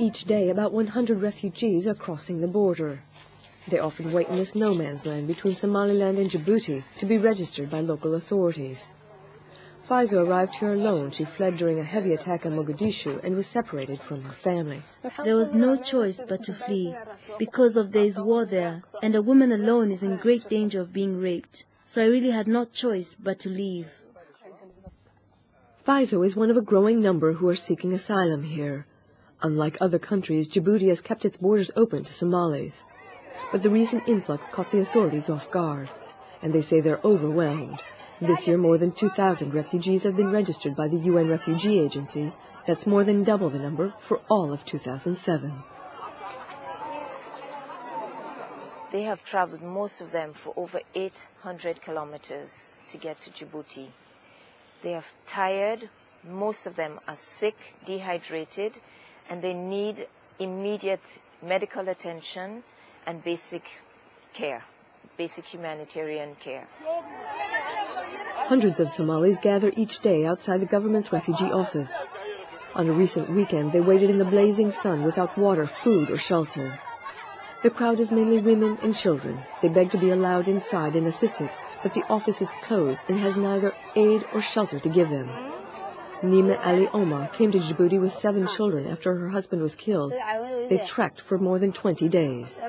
Each day, about 100 refugees are crossing the border. They often wait in this no-man's land between Somaliland and Djibouti to be registered by local authorities. Faiza arrived here alone. She fled during a heavy attack on Mogadishu and was separated from her family. There was no choice but to flee, because there is war there, and a woman alone is in great danger of being raped. So I really had no choice but to leave. Faiza is one of a growing number who are seeking asylum here. Unlike other countries, Djibouti has kept its borders open to Somalis. But the recent influx caught the authorities off guard, and they say they're overwhelmed. This year, more than 2,000 refugees have been registered by the UN Refugee Agency. That's more than double the number for all of 2007. They have traveled, most of them, for over 800 kilometers to get to Djibouti. They are tired, most of them are sick, dehydrated, and they need immediate medical attention and basic care, basic humanitarian care. Hundreds of Somalis gather each day outside the government's refugee office. On a recent weekend, they waited in the blazing sun without water, food, or shelter. The crowd is mainly women and children. They beg to be allowed inside and assisted, but the office is closed and has neither aid or shelter to give them. Nima Ali Omar came to Djibouti with 7 children after her husband was killed. They trekked for more than 20 days.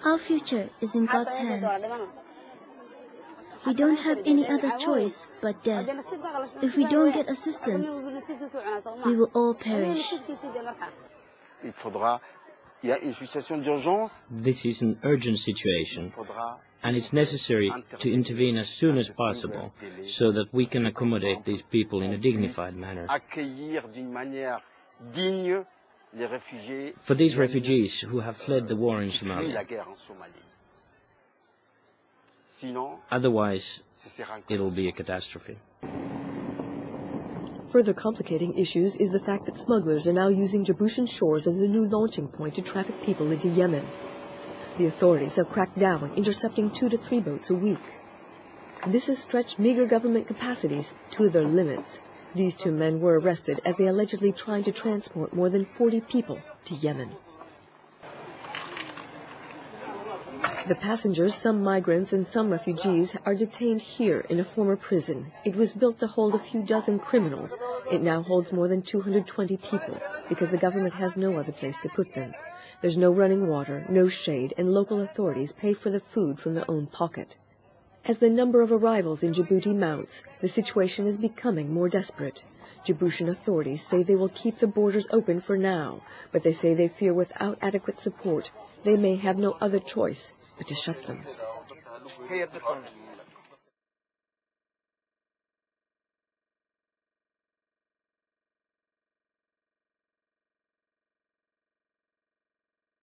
Our future is in God's hands. We don't have any other choice but death. If we don't get assistance, we will all perish. This is an urgent situation, and it's necessary to intervene as soon as possible so that we can accommodate these people in a dignified manner. For these refugees who have fled the war in Somalia. Otherwise, it'll be a catastrophe. Further complicating issues is the fact that smugglers are now using Djiboutian shores as a new launching point to traffic people into Yemen. The authorities have cracked down, intercepting 2 to 3 boats a week. This has stretched meager government capacities to their limits. These 2 men were arrested as they allegedly tried to transport more than 40 people to Yemen. The passengers, some migrants and some refugees, are detained here in a former prison. It was built to hold a few dozen criminals. It now holds more than 220 people because the government has no other place to put them. There's no running water, no shade, and local authorities pay for the food from their own pocket. As the number of arrivals in Djibouti mounts, the situation is becoming more desperate. Djiboutian authorities say they will keep the borders open for now, but they say they fear without adequate support, they may have no other choice but to shut them.